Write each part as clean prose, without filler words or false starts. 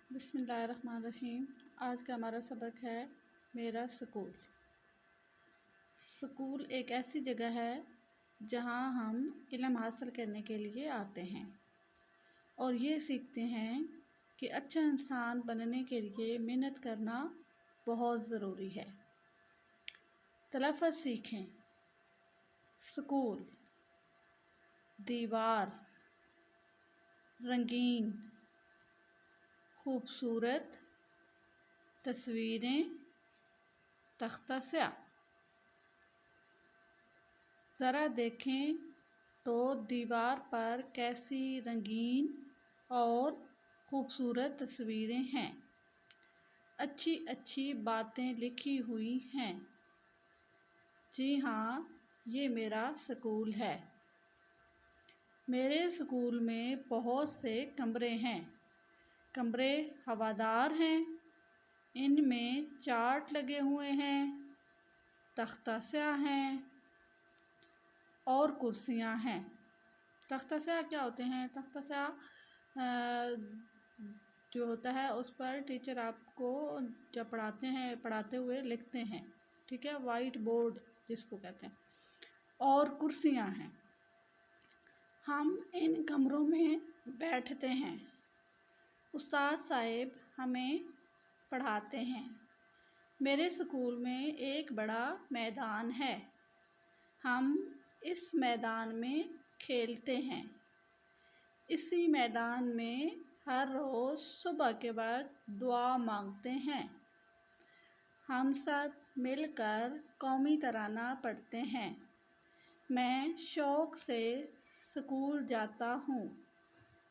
بسم اللہ الرحمن الرحیم۔ آج کا ہمارا سبق ہے میرا سکول۔ سکول ایک ایسی جگہ ہے جہاں ہم علم حاصل کرنے کے لیے آتے ہیں اور یہ سیکھتے ہیں کہ اچھا انسان بننے کے لیے محنت کرنا بہت ضروری ہے۔ تلفظ سیکھیں۔ سکول، دیوار، رنگین، خوبصورت، تصویریں، تختہ سیاہ۔ ذرا دیکھیں تو دیوار پر کیسی رنگین اور خوبصورت تصویریں ہیں، اچھی اچھی باتیں لکھی ہوئی ہیں۔ جی ہاں، یہ میرا سکول ہے۔ میرے سکول میں بہت سے کمرے ہیں۔ کمرے ہوادار ہیں، ان میں چارٹ لگے ہوئے ہیں، تختہ سیاہ ہیں اور کرسیاں ہیں۔ تختہ سیاہ کیا ہوتے ہیں؟ تختہ سیاہ جو ہوتا ہے اس پر ٹیچر آپ کو جب پڑھاتے ہوئے لکھتے ہیں، ٹھیک ہے، وائٹ بورڈ جس کو کہتے ہیں، اور کرسیاں ہیں۔ ہم ان کمروں میں بیٹھتے ہیں، استاد صاحب ہمیں پڑھاتے ہیں۔ میرے سکول میں ایک بڑا میدان ہے، ہم اس میدان میں کھیلتے ہیں۔ اسی میدان میں ہر روز صبح کے وقت دعا مانگتے ہیں۔ ہم سب مل کر قومی ترانہ پڑھتے ہیں۔ میں شوق سے سکول جاتا ہوں،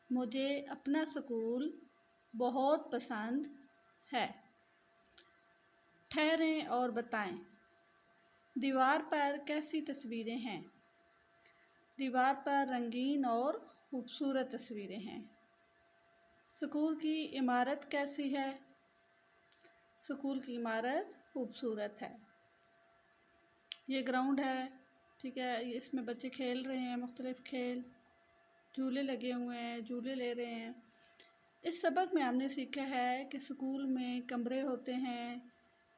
مجھے اپنا سکول بہت پسند ہے۔ ٹھہریں اور بتائیں، دیوار پر کیسی تصویریں ہیں؟ دیوار پر رنگین اور خوبصورت تصویریں ہیں۔ سکول کی عمارت کیسی ہے؟ سکول کی عمارت خوبصورت ہے۔ یہ گراؤنڈ ہے، ٹھیک ہے، اس میں بچے کھیل رہے ہیں، مختلف کھیل، جھولے لگے ہوئے ہیں، جھولے لے رہے ہیں۔ اس سبق میں ہم نے سیکھا ہے کہ سکول میں کمرے ہوتے ہیں،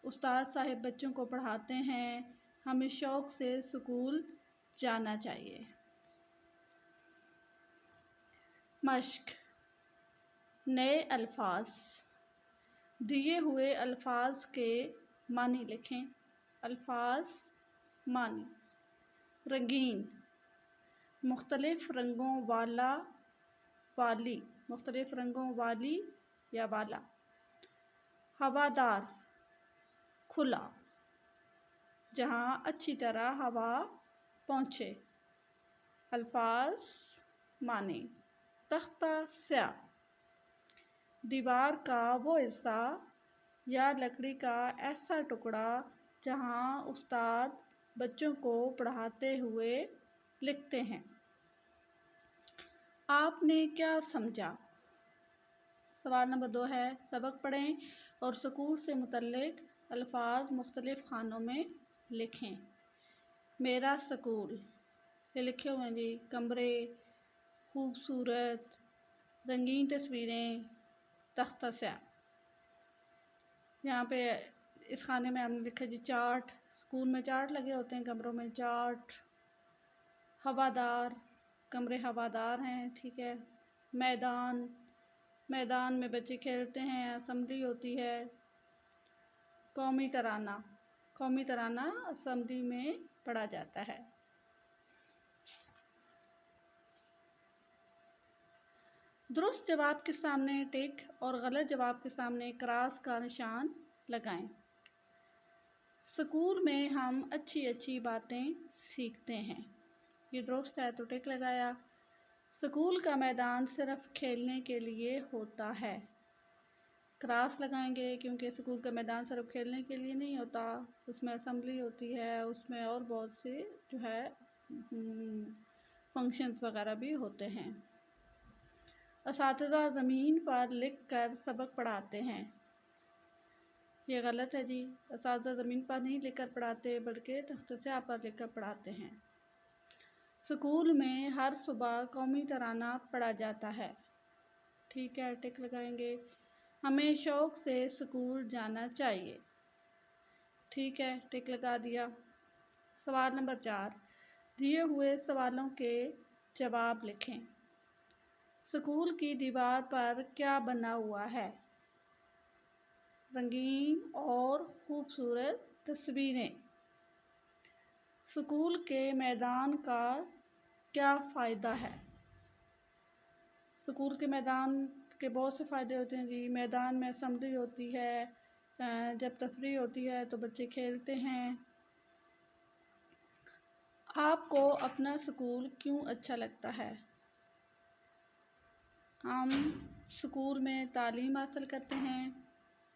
استاد صاحب بچوں کو پڑھاتے ہیں، ہمیں شوق سے سکول جانا چاہیے۔ مشق۔ نئے الفاظ۔ دیے ہوئے الفاظ کے معنی لکھیں۔ الفاظ، معنی۔ رنگین، مختلف رنگوں والا، والی، مختلف رنگوں والی یا والا۔ ہوادار، کھلا، جہاں اچھی طرح ہوا پہنچے۔ الفاظ، معنی۔ تختہ سیاہ، دیوار کا وہ حصہ یا لکڑی کا ایسا ٹکڑا جہاں استاد بچوں کو پڑھاتے ہوئے لکھتے ہیں۔ آپ نے کیا سمجھا؟ سوال نمبر 2 ہے، سبق پڑھیں اور سکول سے متعلق الفاظ مختلف خانوں میں لکھیں۔ میرا سکول، یہ لکھے ہوئے ہیں جی، کمرے، خوبصورت، رنگین تصویریں، تختہ سیاہ۔ یہاں پہ اس خانے میں ہم نے لکھا جی چارٹ، سکول میں چارٹ لگے ہوتے ہیں، کمروں میں چارٹ۔ ہوادار، کمرے ہوادار ہیں، ٹھیک ہے۔ میدان، میدان میں بچے کھیلتے ہیں، اسمبلی ہوتی ہے۔ قومی ترانہ، قومی ترانہ اسمبلی میں پڑھا جاتا ہے۔ درست جواب کے سامنے ٹک اور غلط جواب کے سامنے کراس کا نشان لگائیں۔ سکول میں ہم اچھی اچھی باتیں سیکھتے ہیں، یہ درست ہے تو ٹک لگایا۔ سکول کا میدان صرف کھیلنے کے لیے ہوتا ہے، کراس لگائیں گے کیونکہ سکول کا میدان صرف کھیلنے کے لیے نہیں ہوتا، اس میں اسمبلی ہوتی ہے، اس میں اور بہت سے جو ہے فنکشنز وغیرہ بھی ہوتے ہیں۔ اساتذہ زمین پر لکھ کر سبق پڑھاتے ہیں، یہ غلط ہے جی، اساتذہ زمین پر نہیں لکھ کر پڑھاتے بلکہ تختہ سیاہ پر لکھ کر پڑھاتے ہیں۔ سکول میں ہر صبح قومی ترانہ پڑھا جاتا ہے، ٹھیک ہے، ٹک لگائیں گے۔ ہمیں شوق سے اسکول جانا چاہیے۔ ٹھیک ہے، ٹک لگا دیا۔ سوال نمبر 4، دیے ہوئے سوالوں کے جواب لکھیں۔ اسکول کی دیوار پر کیا بنا ہوا ہے؟ رنگین اور خوبصورت تصویریں۔ اسکول کے میدان کا کیا فائدہ ہے؟ اسکول کے میدان کے بہت سے فائدے ہوتے ہیں جی۔ میدان میں اسمبلی ہوتی ہے، جب تفریح ہوتی ہے تو بچے کھیلتے ہیں۔ آپ کو اپنا اسکول کیوں اچھا لگتا ہے؟ ہم اسکول میں تعلیم حاصل کرتے ہیں،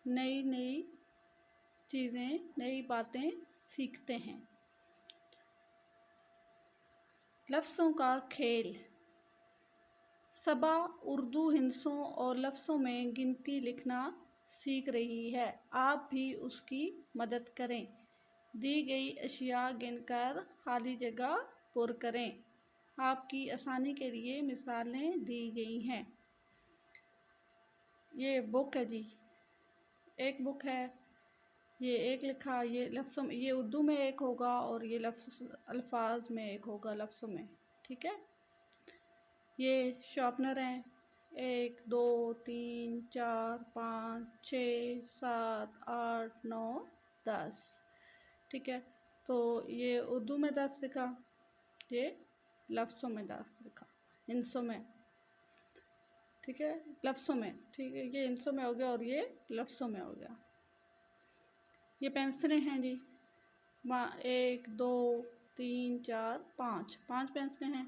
نئی چیزیں، نئی باتیں سیکھتے ہیں۔ لفظوں کا کھیل۔ صبا اردو ہندسوں اور لفظوں میں گنتی لکھنا سیکھ رہی ہے، آپ بھی اس کی مدد کریں۔ دی گئی اشیاء گن کر خالی جگہ پر کریں۔ آپ کی آسانی کے لیے مثالیں دی گئی ہیں۔ یہ بک ہے جی، ایک بک ہے، یہ ایک لکھا، یہ لفظوں میں، یہ اردو میں ایک ہوگا اور یہ لفظ الفاظ میں ایک ہوگا، لفظوں میں۔ ٹھیک ہے، یہ شارپنر ہیں، 1 2 3 4 5 6 7 8 9 10۔ ٹھیک ہے، تو یہ اردو میں 10 لکھا، یہ لفظوں میں 10 لکھا، ہندسوں میں۔ ٹھیک ہے، لفظوں میں، ٹھیک ہے، یہ ہندسوں میں ہو گیا اور یہ لفظوں میں ہو گیا۔ یہ پینسلیں ہیں جی، 1 2 3 4 5 5 پینسلیں ہیں،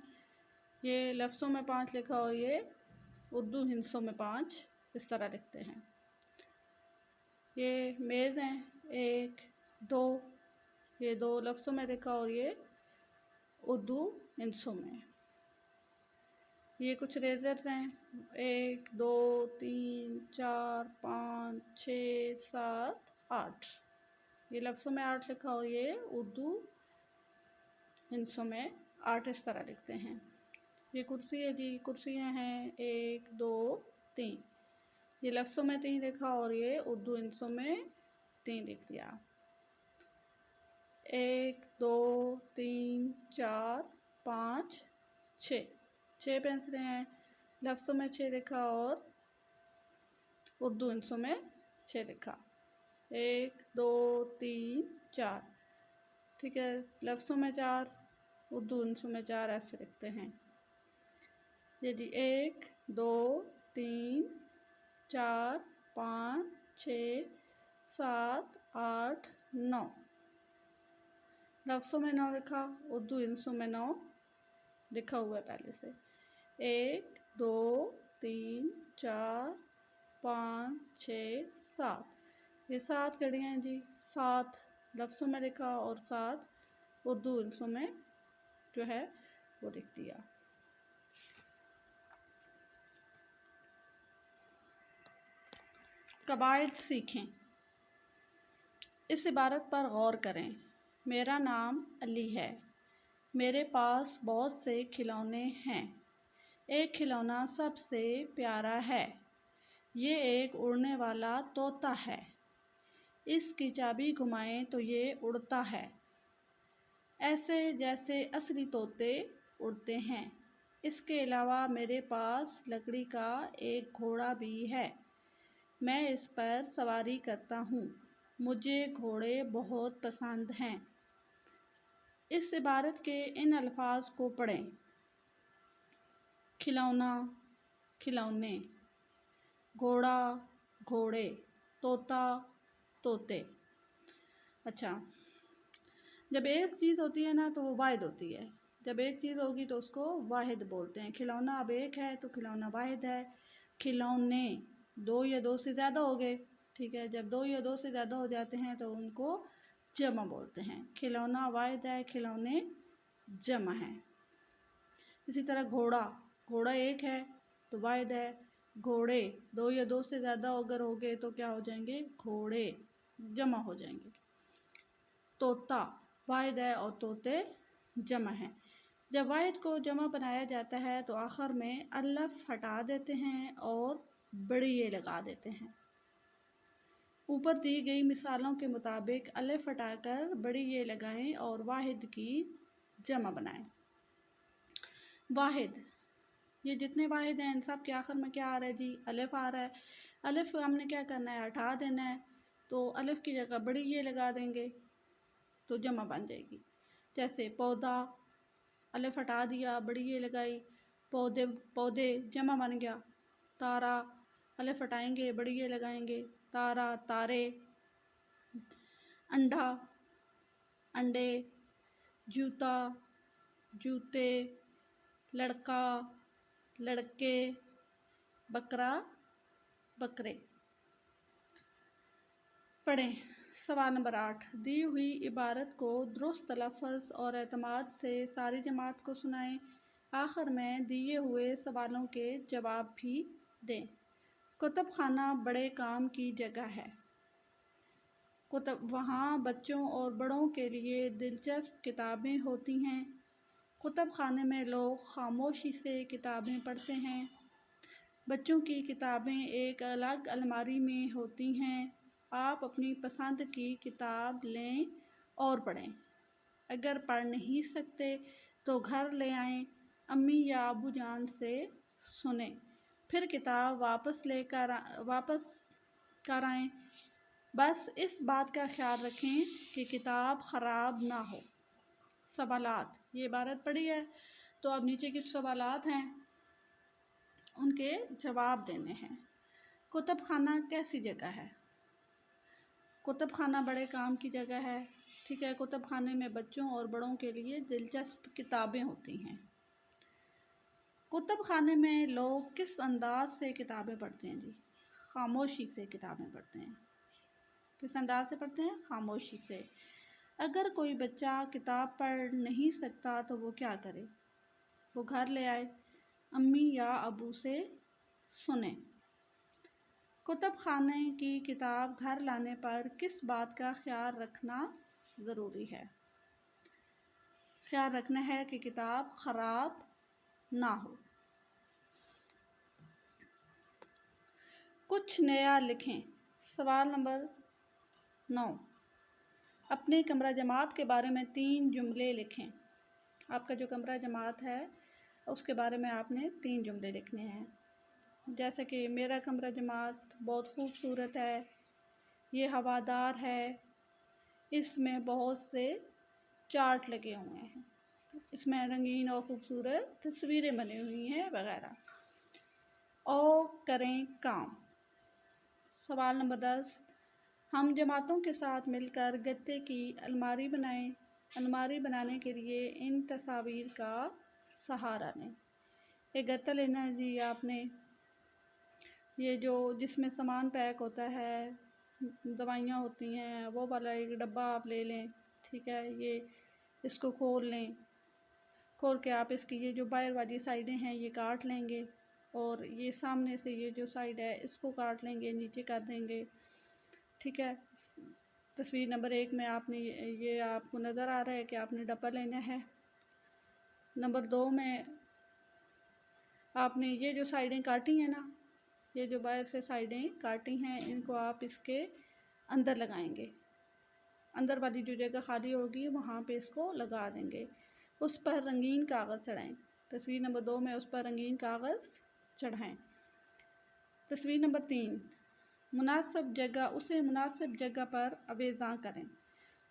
یہ لفظوں میں 5 لکھا اور یہ اردو ہندسوں میں 5 اس طرح لکھتے ہیں۔ یہ میز ہیں، 1 2، یہ 2 لفظوں میں لکھا اور یہ اردو ہندسوں میں۔ یہ کچھ ریزرز ہیں، 1 2 3 4 5 6 7 8، یہ لفظوں میں 8 لکھا اور یہ اردو ہندسوں میں 8 اس طرح لکھتے ہیں۔ یہ کرسی ہے جی، کرسیاں ہیں، 1 2 3، یہ لفظوں میں 3 لکھا اور یہ اردو ہندسوں میں 3 لکھ دیا۔ 1 2 3 4 5 6، 6 پینسلیں ہیں، لفظوں میں 6 لکھا اور اردو ہندسوں میں 6 لکھا۔ 1 2 3 4، ٹھیک ہے، لفظوں میں 4، اردو ہندسوں میں 4 ایسے لکھتے ہیں۔ یہ جی 1 2 3 4 5 6 7 8 9، لفظوں میں 9 لکھا، اردو ہندسوں میں 9 لکھا ہوا ہے پہلے سے۔ 1 2 3 4 5 6 7، یہ 7 گھڑیاں ہیں جی، 7 لفظوں میں لکھا اور 7 اردو ہندسوں میں جو ہے وہ لکھ دیا۔ قواعد سیکھیں۔ اس عبارت پر غور کریں۔ میرا نام علی ہے، میرے پاس بہت سے کھلونے ہیں، ایک کھلونا سب سے پیارا ہے، یہ ایک اڑنے والا طوطا ہے، اس کی چابی گھمائیں تو یہ اڑتا ہے، ایسے جیسے اصلی طوطے اڑتے ہیں۔ اس کے علاوہ میرے پاس لکڑی کا ایک گھوڑا بھی ہے، میں اس پر سواری کرتا ہوں، مجھے گھوڑے بہت پسند ہیں۔ اس عبارت کے ان الفاظ کو پڑھیں۔ کھلونا، کھلونے، گھوڑا، گھوڑے، طوطا، طوطے۔ اچھا، جب ایک چیز ہوتی ہے نا تو وہ واحد ہوتی ہے، جب ایک چیز ہوگی تو اس کو واحد بولتے ہیں۔ کھلونا اب ایک ہے تو کھلونا واحد ہے۔ کھلونے 2 یا 2 سے زیادہ ہو گئے، ٹھیک ہے، جب 2 یا 2 سے زیادہ ہو جاتے ہیں تو ان کو جمع بولتے ہیں۔ کھلونا واحد ہے، کھلونے جمع ہیں۔ اسی طرح گھوڑا، گھوڑا ایک ہے تو واحد ہے، گھوڑے 2 یا 2 سے زیادہ اگر ہو گئے تو کیا ہو جائیں گے؟ گھوڑے جمع ہو جائیں گے۔ طوطا واحد ہے اور طوطے جمع ہیں۔ جب واحد کو جمع بنایا جاتا ہے تو آخر میں الف ہٹا دیتے ہیں اور بڑی یہ لگا دیتے ہیں۔ اوپر دی گئی مثالوں کے مطابق الف ہٹا کر بڑی یہ لگائیں اور واحد کی جمع بنائیں۔ واحد، یہ جتنے واحد ہیں ان سب کے آخر میں کیا آ رہا ہے جی؟ الف آ رہا ہے۔ الف ہم نے کیا کرنا ہے؟ ہٹا دینا ہے، تو الف کی جگہ بڑی یہ لگا دیں گے تو جمع بن جائے گی۔ جیسے پودا، الف ہٹا دیا، بڑی یہ لگائی، پودے پودے جمع بن گیا۔ تارا، الف ہٹائیں گے، بڑی یہ لگائیں گے، تارا تارے۔ انڈا، انڈے۔ جوتا، جوتے۔ لڑکا، لڑکے۔ بکرا، بکرے۔ پڑھیں سوال نمبر 8۔ دی ہوئی عبارت کو درست تلفظ اور اعتماد سے ساری جماعت کو سنائیں۔ آخر میں دیے ہوئے سوالوں کے جواب بھی دیں۔ کتب خانہ بڑے کام کی جگہ ہے۔ وہاں بچوں اور بڑوں کے لیے دلچسپ کتابیں ہوتی ہیں۔ کتب خانے میں لوگ خاموشی سے کتابیں پڑھتے ہیں۔ بچوں کی کتابیں ایک الگ الماری میں ہوتی ہیں۔ آپ اپنی پسند کی کتاب لیں اور پڑھیں۔ اگر پڑھ نہیں سکتے تو گھر لے آئیں، امی یا ابو جان سے سنیں، پھر کتاب واپس کر آئیں۔ بس اس بات کا خیال رکھیں کہ کتاب خراب نہ ہو۔ سوالات، یہ عبارت پڑھی ہے تو اب نیچے کچھ سوالات ہیں، ان کے جواب دینے ہیں۔ کتب خانہ کیسی جگہ ہے؟ کتب خانہ بڑے کام کی جگہ ہے، ٹھیک ہے۔ کتب خانے میں بچوں اور بڑوں کے لیے دلچسپ کتابیں ہوتی ہیں۔ کتب خانے میں لوگ کس انداز سے کتابیں پڑھتے ہیں جی؟ خاموشی سے کتابیں پڑھتے ہیں۔ کس انداز سے پڑھتے ہیں؟ خاموشی سے۔ اگر کوئی بچہ کتاب پڑھ نہیں سکتا تو وہ کیا کرے؟ وہ گھر لے آئے، امی یا ابو سے سنیں۔ کتب خانے کی کتاب گھر لانے پر کس بات کا خیال رکھنا ضروری ہے؟ خیال رکھنا ہے کہ کتاب خراب نہ ہو۔ کچھ نیا لکھیں۔ سوال نمبر 9۔ اپنے کمرہ جماعت کے بارے میں 3 جملے لکھیں۔ آپ کا جو کمرہ جماعت ہے اس کے بارے میں آپ نے 3 جملے لکھنے ہیں۔ جیسے کہ میرا کمرہ جماعت بہت خوبصورت ہے، یہ ہوادار ہے، اس میں بہت سے چارٹ لگے ہوئے ہیں، اس میں رنگین اور خوبصورت تصویریں بنی ہوئی ہیں وغیرہ۔ اور کریں کام۔ سوال نمبر 10۔ ہم جماعتوں کے ساتھ مل کر گتے کی الماری بنائیں۔ الماری بنانے کے لیے ان تصاویر کا سہارا لیں۔ ایک گتا لینا ہے جی آپ نے، یہ جس میں سامان پیک ہوتا ہے، دوائیاں ہوتی ہیں، وہ والا ایک ڈبہ آپ لے لیں، ٹھیک ہے۔ یہ اس کو کھول لیں، کھول کے آپ اس کی یہ جو باہر والی سائڈیں ہیں یہ کاٹ لیں گے، اور یہ سامنے سے یہ جو سائڈ ہے اس کو کاٹ لیں گے، نیچے کر دیں گے، ٹھیک ہے۔ تصویر نمبر 1 میں آپ نے یہ آپ کو نظر آ رہا ہے کہ آپ نے ڈبہ لینا ہے۔ نمبر 2 میں آپ نے یہ جو سائڈیں کاٹی ہیں نا، یہ جو باہر سے سائڈیں کاٹی ہیں ان کو آپ اس کے اندر لگائیں گے، اندر والی جو جگہ خالی ہوگی وہاں پہ اس کو لگا دیں گے۔ اس پر رنگین کاغذ چڑھائیں۔ تصویر نمبر 2 میں اس پر رنگین کاغذ چڑھائیں۔ تصویر نمبر 3۔ اسے مناسب جگہ پر آویزاں کریں۔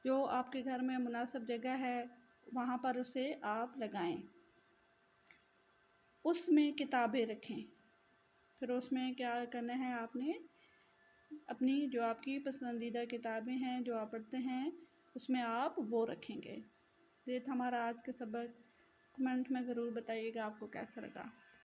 جو آپ کے گھر میں مناسب جگہ ہے وہاں پر اسے آپ لگائیں۔ اس میں کتابیں رکھیں۔ پھر اس میں کیا کرنا ہے آپ نے؟ اپنی جو آپ کی پسندیدہ کتابیں ہیں جو آپ پڑھتے ہیں اس میں آپ وہ رکھیں گے۔ یہ تھا ہمارا آج کا سبق۔ کمنٹ میں ضرور بتائیے گا آپ کو کیسا لگا۔